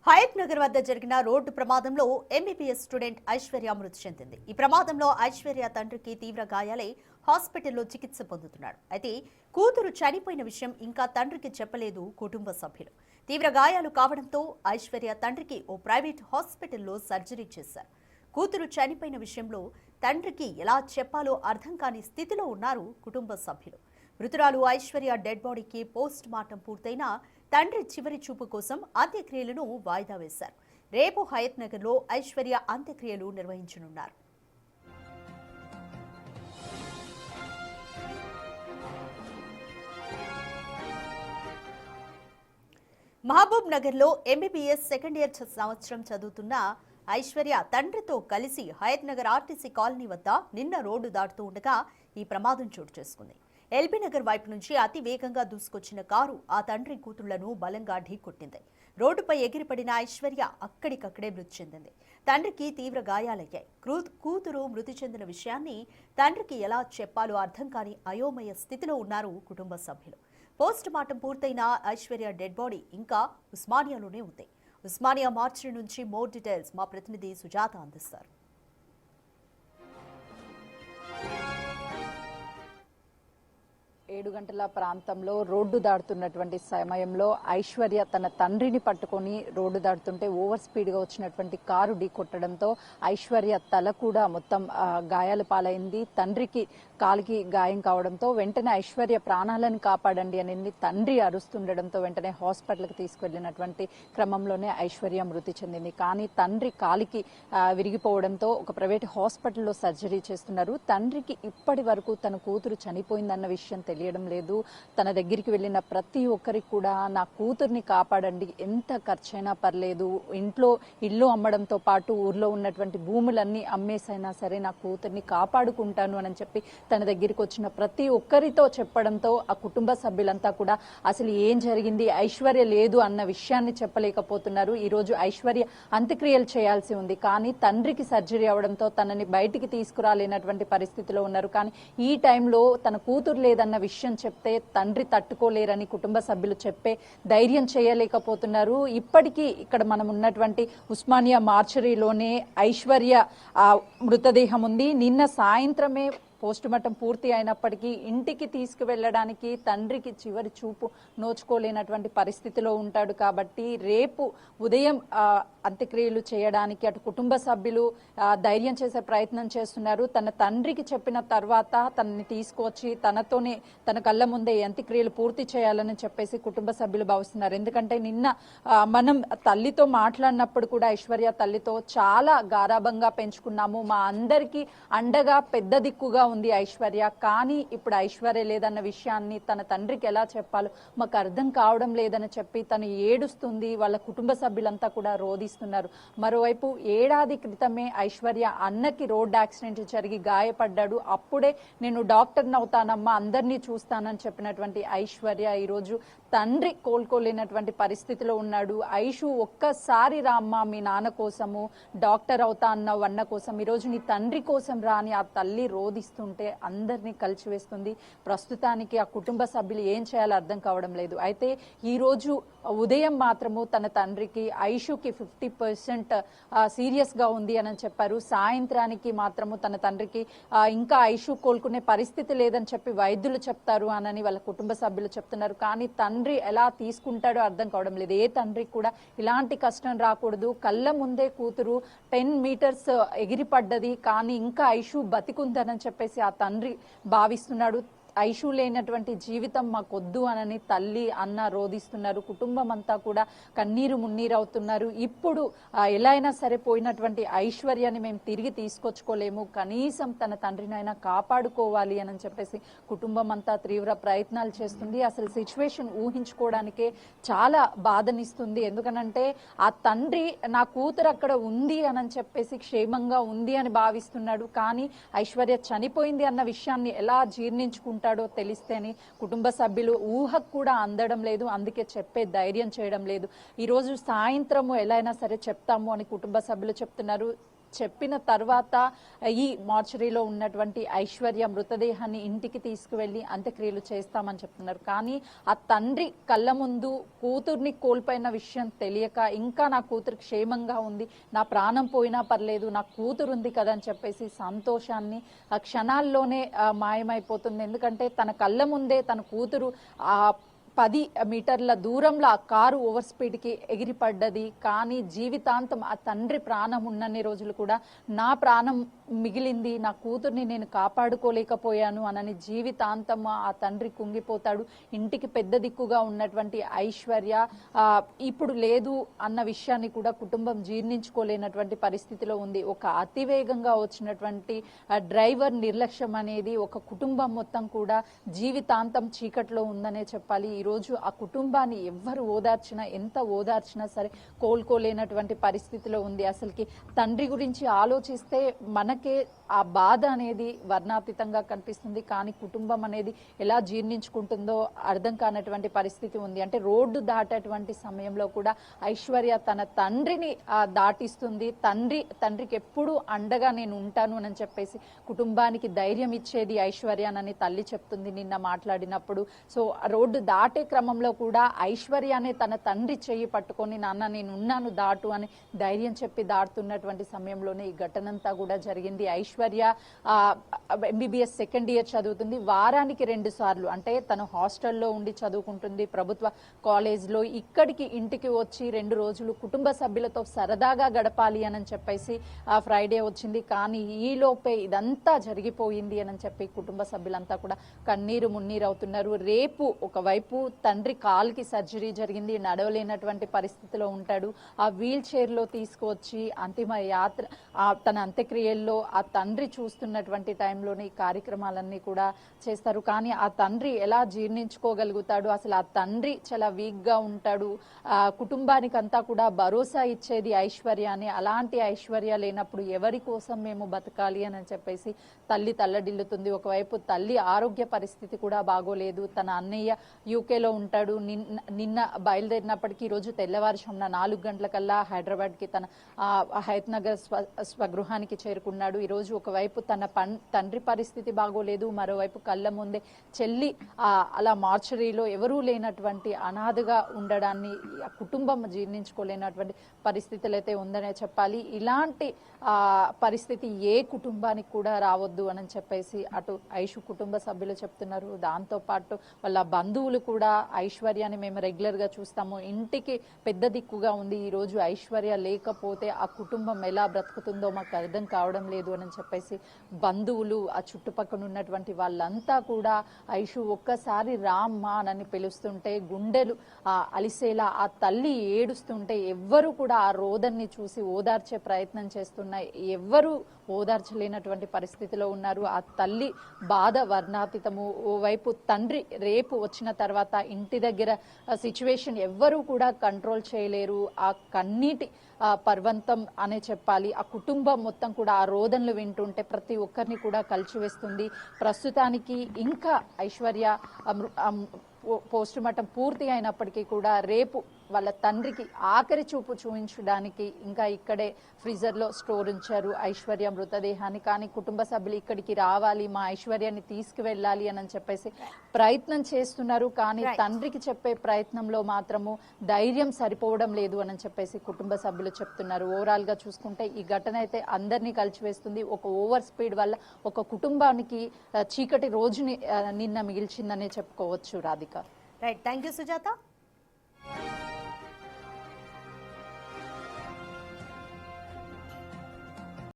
హయత్ నగర్ వద్ద జరిగిన రోడ్డు ప్రమాదంలో ఎంబీబీఎస్ స్టూడెంట్ ఐశ్వర్య మృతి చెందింది. ఈ ప్రమాదంలో ఐశ్వర్య తండ్రికి తీవ్ర గాయాలై హాస్పిటల్లో చికిత్స పొందుతున్నాడు. అయితే కూతురు చనిపోయిన విషయం ఇంకా తండ్రికి చెప్పలేదు కుటుంబ సభ్యులు. తీవ్ర గాయాలు కావడంతో ఐశ్వర్య తండ్రికి ఓ ప్రైవేట్ హాస్పిటల్లో సర్జరీ చేశారు. కూతురు చనిపోయిన విషయంలో తండ్రికి ఎలా చెప్పాలో అర్థం కాని స్థితిలో ఉన్నారు కుటుంబ సభ్యులు. మృతురాలు ఐశ్వర్య డెడ్ బాడీకి పోస్ట్ మార్టం పూర్తయినా తండ్రి చివరి చూపు కోసం అంత్యక్రియలను వాయిదా వేశారు. రేపు హయత్ నగర్ లో ఐశ్వర్య అంత్యక్రియలు నిర్వహించనున్నారు. మహబూబ్ నగర్ లో ఎంబీబీఎస్ సెకండ్ ఇయర్ సంవత్సరం చదువుతున్న ఐశ్వర్య తండ్రితో కలిసి హయత్ నగర్ ఆర్టీసీ కాలనీ వద్ద నిన్న రోడ్డు దాటుతూ ఉండగా ఈ ప్రమాదం చోటు చేసుకుంది. ఎల్బీ నగర్ వైపు నుంచి అతి వేగంగా దూసుకొచ్చిన కారు ఆ తండ్రి కూతుళ్లను బలంగా ఢీకొట్టింది. రోడ్డుపై ఎగిరిపడిన ఐశ్వర్య అక్కడికక్కడే మృతి చెందింది. తండ్రికి తీవ్ర గాయాలయ్యాయి. కూతురు మృతి చెందిన విషయాన్ని తండ్రికి ఎలా చెప్పాలో అర్థం కాని అయోమయ స్థితిలో ఉన్నారు కుటుంబ సభ్యులు. పోస్ట్ మార్టం పూర్తయిన ఐశ్వర్య డెడ్ బాడీ ఇంకా ఉస్మానియాలోనే ఉంది. ఉస్మానియా మార్చి నుంచి మోర్ డీటెయిల్స్ మా ప్రతినిధి సుజాత అందిస్తారు. 7 గంటల ప్రాంతంలో రోడ్డు దాటుతున్నటువంటి సమయంలో ఐశ్వర్య తన తండ్రిని పట్టుకొని రోడ్డు దాటుతుంటే ఓవర్ స్పీడ్ గా వచ్చినటువంటి కారు ఢీకొట్టడంతో ఐశ్వర్య తల కూడా మొత్తం గాయాల పాలైంది. తండ్రికి కాలికి గాయం కావడంతో వెంటనే ఐశ్వర్య ప్రాణాలను కాపాడండి అని తండ్రి అరుస్తుండడంతో వెంటనే హాస్పిటల్కి తీసుకువెళ్లినటువంటి క్రమంలోనే ఐశ్వర్య మృతి చెందింది. కానీ తండ్రి కాలికి విరిగిపోవడంతో ఒక ప్రైవేట్ హాస్పిటల్లో సర్జరీ చేస్తున్నారు. తండ్రికి ఇప్పటి వరకు తన కూతురు చనిపోయిందన్న విషయం తెలియడం లేదు. తన దగ్గరికి వెళ్ళిన ప్రతి ఒక్కరికి కూడా నా కూతుర్ని కాపాడండి, ఎంత ఖర్చైనా పర్లేదు, ఇల్లు అమ్మడంతో పాటు ఊర్లో ఉన్నటువంటి భూములన్నీ అమ్మేసైనా సరే నా కూతుర్ని కాపాడుకుంటాను అని చెప్పి తన దగ్గరికి వచ్చిన ప్రతి ఒక్కరితో చెప్పడంతో ఆ కుటుంబ సభ్యులంతా కూడా అసలు ఏం జరిగింది, ఐశ్వర్య లేదు అన్న విషయాన్ని చెప్పలేకపోతున్నారు. ఈ రోజు ఐశ్వర్య అంత్యక్రియలు చేయాల్సి ఉంది. కానీ తండ్రికి సర్జరీ అవడంతో తనని బయటికి తీసుకురాలేనటువంటి పరిస్థితిలో ఉన్నారు. కానీ ఈ టైంలో తన కూతురు లేదన్న విషయం చెప్తే తండ్రి తట్టుకోలేరని కుటుంబ సభ్యులు చెప్పే ధైర్యం చేయలేకపోతున్నారు. ఇప్పటికీ ఇక్కడ మనం ఉన్నటువంటి ఉస్మానియా మార్చరీలోనే ఐశ్వర్య మృతదేహం ఉంది. నిన్న సాయంత్రమే పోస్ట్ మార్టం పూర్తి అయినప్పటికీ ఇంటికి తీసుకువెళ్ళడానికి తండ్రికి చివరి చూపు నోచుకోలేనటువంటి పరిస్థితిలో ఉంటాడు. కాబట్టి రేపు ఉదయం అంత్యక్రియలు చేయడానికి అటు కుటుంబ సభ్యులు ధైర్యం చేసే ప్రయత్నం చేస్తున్నారు. తన తండ్రికి చెప్పిన తర్వాత తనని తీసుకువచ్చి తనతోనే తన కళ్ళ ముందే అంత్యక్రియలు పూర్తి చేయాలని చెప్పేసి కుటుంబ సభ్యులు భావిస్తున్నారు. ఎందుకంటే నిన్న మనం తల్లితో మాట్లాడినప్పుడు కూడా ఐశ్వర్య తల్లితో చాలా గారాబంగా పెంచుకున్నాము, మా అందరికీ అండగా పెద్ద దిక్కుగా ఉంది ఐశ్వర్య, కానీ ఇప్పుడు ఐశ్వర్య లేదన్న విషయాన్ని తన తండ్రికి ఎలా చెప్పాలో మాకు అర్థం కావడం లేదని చెప్పి తను ఏడుస్తుంది. వాళ్ళ కుటుంబ సభ్యులంతా కూడా రోధిస్తున్నారు. మరోవైపు ఏడాది క్రితమే ఐశ్వర్య అన్నకి రోడ్ యాక్సిడెంట్ జరిగి గాయపడ్డాడు. అప్పుడే నేను డాక్టర్ని అవుతానమ్మా, అందరినీ చూస్తానని చెప్పినటువంటి ఐశ్వర్య ఈరోజు తండ్రి కోలుకోలేనటువంటి పరిస్థితిలో ఉన్నాడు. ఐషు ఒక్కసారి రామ్మా మీ నాన్న కోసము, డాక్టర్ అవుతా అన్నావు అన్న కోసం, ఈరోజు నీ తండ్రి కోసం రాని ఆ తల్లి రోధిస్తుంటే అందరినీ కలిసివేస్తుంది. ప్రస్తుతానికి ఆ కుటుంబ సభ్యులు ఏం చేయాలో అర్థం కావడం లేదు. అయితే ఈ రోజు ఉదయం మాత్రము తన తండ్రికి ఐషుకి 50% సీరియస్ గా ఉంది అని చెప్పారు. సాయంత్రానికి మాత్రము తన తండ్రికి ఇంకా ఐషు కోలుకునే పరిస్థితి లేదని చెప్పి వైద్యులు చెప్తారు అని వాళ్ళ కుటుంబ సభ్యులు చెప్తున్నారు. కానీ తండ్రి ఎలా తీసుకుంటాడో అర్థం కావడం లేదు. ఏ తండ్రికి కూడా ఇలాంటి కష్టం రాకూడదు. కళ్ళ ముందే కూతురు 10 మీటర్స్ ఎగిరిపడ్డది, కానీ ఇంకా ఐషు బతికుందని చెప్పేసి ఆ తండ్రి భావిస్తున్నాడు. ఐషు లేనటువంటి జీవితం మాకొద్దు అని తల్లి అన్న రోధిస్తున్నారు. కుటుంబం అంతా కూడా కన్నీరు మున్నీరు అవుతున్నారు. ఇప్పుడు ఎలా అయినా సరే పోయినటువంటి ఐశ్వర్యాన్ని మేము తిరిగి తీసుకొచ్చుకోలేము, కనీసం తన తండ్రినైనా కాపాడుకోవాలి అని చెప్పేసి కుటుంబం అంతా తీవ్ర ప్రయత్నాలు చేస్తుంది. అసలు సిచ్యువేషన్ ఊహించుకోవడానికే చాలా బాధనిస్తుంది. ఎందుకనంటే ఆ తండ్రి నా కూతురు అక్కడ ఉంది అని చెప్పేసి క్షేమంగా ఉంది అని భావిస్తున్నాడు. కానీ ఐశ్వర్య చనిపోయింది అన్న విషయాన్ని ఎలా జీర్ణించుకుంటాడు తెలిస్తేనే కుటుంబ సభ్యులు ఊహకు కూడా అందడం లేదు. అందుకే చెప్పే ధైర్యం చేయడం లేదు. ఈ రోజు సాయంత్రము ఎలా అయినా సరే చెప్తాము అని కుటుంబ సభ్యులు చెప్తున్నారు. చెప్పిన తర్వాత ఈ మార్చరీలో ఉన్నటువంటి ఐశ్వర్య మృతదేహాన్ని ఇంటికి తీసుకువెళ్లి అంత్యక్రియలు చేస్తామని చెప్తున్నారు. కానీ ఆ తండ్రి కళ్ళ ముందు కూతుర్ని కోల్పోయిన విషయం తెలియక ఇంకా నా కూతురు క్షేమంగా ఉంది, నా ప్రాణం పోయినా పర్లేదు, నా కూతురు ఉంది కదా అని చెప్పేసి సంతోషాన్ని ఆ క్షణాల్లోనే మాయమైపోతుంది. ఎందుకంటే తన కళ్ళ ముందే తన కూతురు ఆ 10 మీటర్ల దూరంలో ఆ కారు ఓవర్ స్పీడ్కి ఎగిరిపడ్డది. కానీ జీవితాంతం ఆ తండ్రి ప్రాణం ఉన్నన్ని రోజులు కూడా నా ప్రాణం మిగిలింది, నా కూతుర్ని నేను కాపాడుకోలేకపోయాను అనని జీవితాంతం ఆ తండ్రి కుంగిపోతాడు. ఇంటికి పెద్ద దిక్కుగా ఉన్నటువంటి ఐశ్వర్య ఇప్పుడు లేదు అన్న విషయాన్ని కూడా కుటుంబం జీర్ణించుకోలేనటువంటి పరిస్థితిలో ఉంది. ఒక అతివేగంగా వచ్చినటువంటి డ్రైవర్ నిర్లక్ష్యం అనేది ఒక కుటుంబం మొత్తం కూడా జీవితాంతం చీకట్లో ఉందనే చెప్పాలి. ఈరోజు ఆ కుటుంబాన్ని ఎవ్వరు ఓదార్చినా, ఎంత ఓదార్చినా సరే కోలుకోలేనటువంటి పరిస్థితిలో ఉంది. అసలుకి తండ్రి గురించి ఆలోచిస్తే మనకే ఆ బాధ అనేది వర్ణాతీతంగా కనిపిస్తుంది. కానీ కుటుంబం అనేది ఎలా జీర్ణించుకుంటుందో అర్థం కానటువంటి పరిస్థితి ఉంది. అంటే రోడ్డు దాటేటువంటి సమయంలో కూడా ఐశ్వర్య తన తండ్రిని దాటిస్తుంది. తండ్రికి ఎప్పుడు అండగా నేను ఉంటాను అని చెప్పేసి కుటుంబానికి ధైర్యం ఇచ్చేది ఐశ్వర్యనని తల్లి చెప్తుంది నిన్న మాట్లాడినప్పుడు. సో రోడ్డు దాటే క్రమంలో కూడా ఐశ్వర్యనే తన తండ్రి చెయ్యి పట్టుకొని నాన్న నేను ఉన్నాను దాటు అని ధైర్యం చెప్పి దాటుతున్నటువంటి సమయంలోనే ఈ ఘటనంతా కూడా జరిగింది. ఐశ్వర్య MBBS సెకండ్ ఇయర్ చదువుతుంది. వారానికి 2 సార్లు అంటే తను హాస్టల్లో ఉండి చదువుకుంటుంది ప్రభుత్వ కాలేజ్లో. ఇక్కడికి ఇంటికి వచ్చి 2 రోజులు కుటుంబ సభ్యులతో సరదాగా గడపాలి అని చెప్పేసి ఫ్రైడే వచ్చింది. కానీ ఈలోపే ఇదంతా జరిగిపోయింది అని చెప్పి కుటుంబ సభ్యులంతా కూడా కన్నీరు మున్నీరు అవుతున్నారు. రేపు ఒకవైపు తండ్రి కాలుకి సర్జరీ జరిగింది, నడవలేనటువంటి పరిస్థితిలో ఉంటాడు. ఆ వీల్ చైర్లో తీసుకువచ్చి అంతిమ యాత్ర తన అంత్యక్రియల్లో ఆ తండ్రి చూస్తున్నటువంటి టైంలోనే ఈ కార్యక్రమాలన్నీ కూడా చేస్తారు. కానీ ఆ తండ్రి ఎలా జీర్ణించుకోగలుగుతాడు? అసలు ఆ తండ్రి చాలా వీక్గా ఉంటాడు. కుటుంబానికంతా కూడా భరోసా ఇచ్చేది ఐశ్వర్య అని. అలాంటి ఐశ్వర్య లేనప్పుడు ఎవరి కోసం మేము బతకాలి అని చెప్పేసి తల్లి తల్లడిల్లుతుంది. ఒకవైపు తల్లి ఆరోగ్య పరిస్థితి కూడా బాగోలేదు. తన అన్నయ్య యూకేలో ఉంటాడు. నిన్న బయలుదేరినప్పటికీ ఈరోజు తెల్లవారుజామున 4 గంటలకల్లా హైదరాబాద్కి తన హయత్ నగర్ స్వగృహానికి చేరుకున్నాడు. ఈరోజు ఒకవైపు తన తండ్రి పరిస్థితి బాగోలేదు, మరోవైపు కళ్ళ ముందే చెల్లి అలా మార్చరీలో ఎవరూ లేనటువంటి అనాథగా ఉండడాన్ని కుటుంబం జీర్ణించుకోలేనటువంటి పరిస్థితులు అయితే ఉందనే చెప్పాలి. ఇలాంటి పరిస్థితి ఏ కుటుంబానికి కూడా రావద్దు అని చెప్పేసి అటు ఐషు కుటుంబ సభ్యులు చెప్తున్నారు. దాంతోపాటు వాళ్ళ బంధువులు కూడా ఐశ్వర్యాన్ని మేము రెగ్యులర్గా చూస్తాము, ఇంటికి పెద్ద దిక్కుగా ఉంది, ఈరోజు ఐశ్వర్య లేకపోతే ఆ కుటుంబం ఎలా బ్రతుకుతుందో మాకు అర్థం కావడం లేదు అని చెప్పేసి బంధువులు ఆ చుట్టుపక్కల ఉన్నటువంటి వాళ్ళంతా కూడా ఐషు ఒక్కసారి రామ్మా అని పిలుస్తుంటే గుండెలు అలిసేలా ఆ తల్లి ఏడుస్తుంటే ఎవ్వరు కూడా ఆ రోదన్ని చూసి ఓదార్చే ప్రయత్నం చేస్తున్నారు. ఎవ్వరూ ఓదార్చలేనటువంటి పరిస్థితిలో ఉన్నారు. ఆ తల్లి బాధ వర్ణాతీతము. ఓవైపు తండ్రి రేపు వచ్చిన తర్వాత ఇంటి దగ్గర సిచ్యువేషన్ ఎవ్వరూ కూడా కంట్రోల్ చేయలేరు. ఆ కన్నీటి పర్వంతం అనే చెప్పాలి. ఆ కుటుంబం మొత్తం కూడా ఆ రోదనలు వింటుంటే ప్రతి ఒక్కరిని కూడా కలిచివేస్తుంది. ప్రస్తుతానికి ఇంకా ఐశ్వర్య పోస్ట్ మార్టం పూర్తి అయినప్పటికీ కూడా రేపు వాళ్ళ తండ్రికి ఆఖరి చూపు చూపించడానికి ఇంకా ఇక్కడే ఫ్రీజర్లో స్టోర్ ఉంచారు ఐశ్వర్య మృతదేహాన్ని. కానీ కుటుంబ సభ్యులు ఇక్కడికి రావాలి, మా ఐశ్వర్యాన్ని తీసుకువెళ్ళాలి అని చెప్పేసి ప్రయత్నం చేస్తున్నారు. కానీ తండ్రికి చెప్పే ప్రయత్నంలో మాత్రము ధైర్యం సరిపోవడం లేదు అని చెప్పేసి కుటుంబ సభ్యులు చెప్తున్నారు. ఓవరాల్ గా చూసుకుంటే ఈ ఘటన అయితే అందరినీ కలిచివేస్తుంది. ఒక ఓవర్ స్పీడ్ వల్ల ఒక కుటుంబానికి చీకటి రోజుని నిన్న మిగిల్చిందనే చెప్పుకోవచ్చు. Radhika. Right, thank you Sujatha.